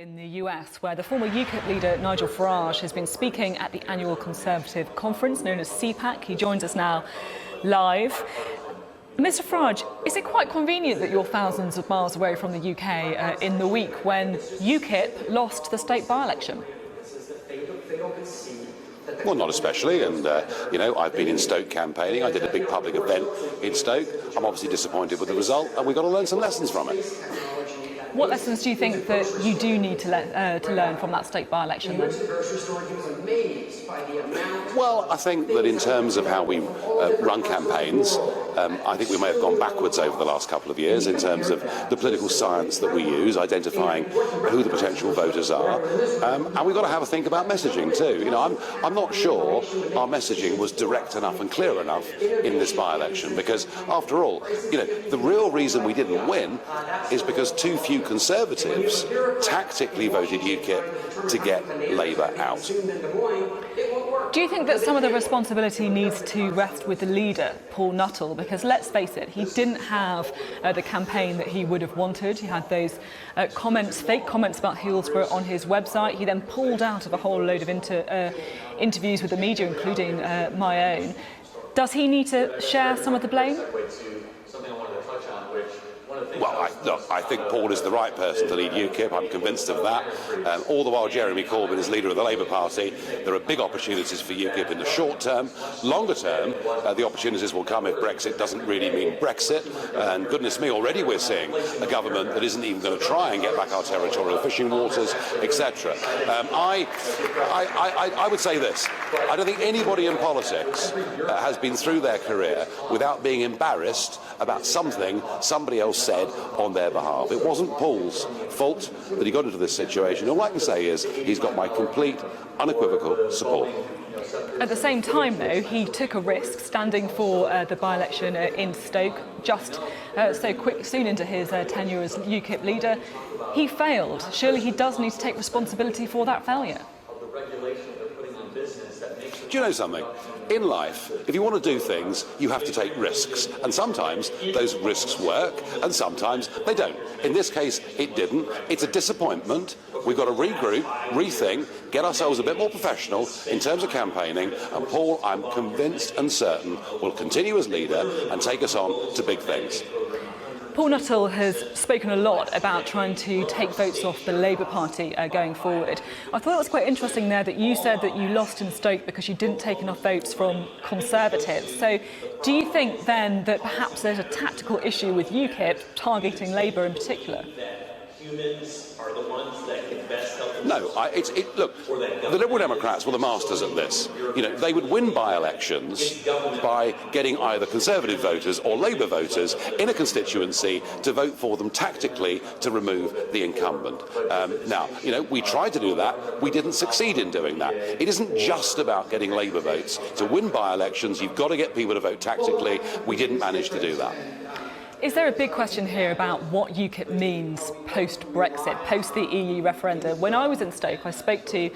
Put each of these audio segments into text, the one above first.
in the US, where the former UKIP leader Nigel Farage has been speaking at the annual Conservative conference known as CPAC. He joins us now live. Mr Farage, is it quite convenient that you're thousands of miles away from the UK in the week when UKIP lost the state by-election? Well, not especially, and I've been in Stoke campaigning. I did a big public event in Stoke. I'm obviously disappointed with the result, and we've got to learn some lessons from it. What lessons do you think that you do need to learn from that state by-election then? Well, I think that in terms of how we run campaigns, I think we may have gone backwards over the last couple of years in terms of the political science that we use, identifying who the potential voters are, and we've got to have a think about messaging too. I'm not sure our messaging was direct enough and clear enough in this by-election, because after all, the real reason we didn't win is because too few Conservatives tactically voted UKIP to get Labour out. Do you think that some of the responsibility needs to rest with the leader, Paul Nuttall? Because let's face it, he didn't have the campaign that he would have wanted. He had those fake comments about Hillsborough on his website. He then pulled out of a whole load of interviews with the media, including my own. Does he need to share some of the blame? Well, I think Paul is the right person to lead UKIP. I'm convinced of that. All the while Jeremy Corbyn is leader of the Labour Party, there are big opportunities for UKIP in the short term. Longer term, the opportunities will come if Brexit doesn't really mean Brexit. And goodness me, already we're seeing a government that isn't even going to try and get back our territorial fishing waters, etc. I would say this. I don't think anybody in politics has been through their career without being embarrassed about something somebody else said on their behalf. It wasn't Paul's fault that he got into this situation. All I can say is he's got my complete, unequivocal support. At the same time, though, he took a risk standing for the by-election in Stoke just soon into his tenure as UKIP leader. He failed. Surely he does need to take responsibility for that failure. Do you know something? In life, if you want to do things, you have to take risks. And sometimes those risks work, and sometimes they don't. In this case, it didn't. It's a disappointment. We've got to regroup, rethink, get ourselves a bit more professional in terms of campaigning. And Paul, I'm convinced and certain, will continue as leader and take us on to big things. Paul Nuttall has spoken a lot about trying to take votes off the Labour Party going forward. I thought it was quite interesting there that you said that you lost in Stoke because you didn't take enough votes from Conservatives. So do you think then that perhaps there's a tactical issue with UKIP targeting Labour in particular? Humans are the ones that can best help. No, look, the Liberal Democrats were the masters at this. They would win by-elections by getting either Conservative voters or Labour voters in a constituency to vote for them tactically to remove the incumbent. Now, we tried to do that. We didn't succeed in doing that. It isn't just about getting Labour votes. To win by-elections, you've got to get people to vote tactically. We didn't manage to do that. Is there a big question here about what UKIP means post-Brexit, post the EU referendum? When I was in Stoke, I spoke to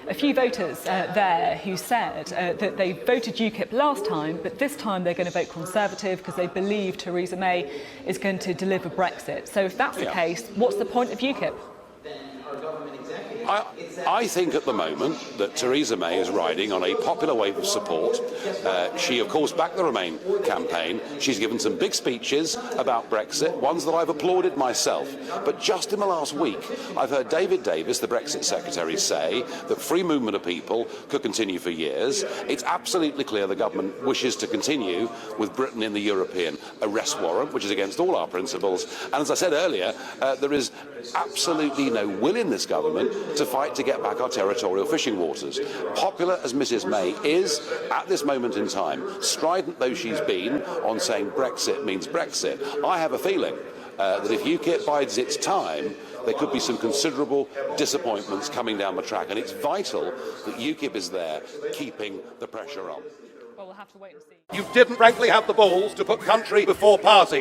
a few voters there who said that they voted UKIP last time, but this time they're going to vote Conservative because they believe Theresa May is going to deliver Brexit. So if that's the case, what's the point of UKIP? I think at the moment that Theresa May is riding on a popular wave of support. She, of course, backed the Remain campaign. She's given some big speeches about Brexit, ones that I've applauded myself. But just in the last week, I've heard David Davis, the Brexit Secretary, say that free movement of people could continue for years. It's absolutely clear the government wishes to continue with Britain in the European arrest warrant, which is against all our principles. And as I said earlier, there is absolutely no will in this government to fight to get back our territorial fishing waters. Popular as Mrs May is at this moment in time, strident though she's been on saying Brexit means Brexit, I have a feeling that if UKIP bides its time, there could be some considerable disappointments coming down the track, and it's vital that UKIP is there keeping the pressure on. Well, we'll have to wait and see. You didn't frankly have the balls to put country before party.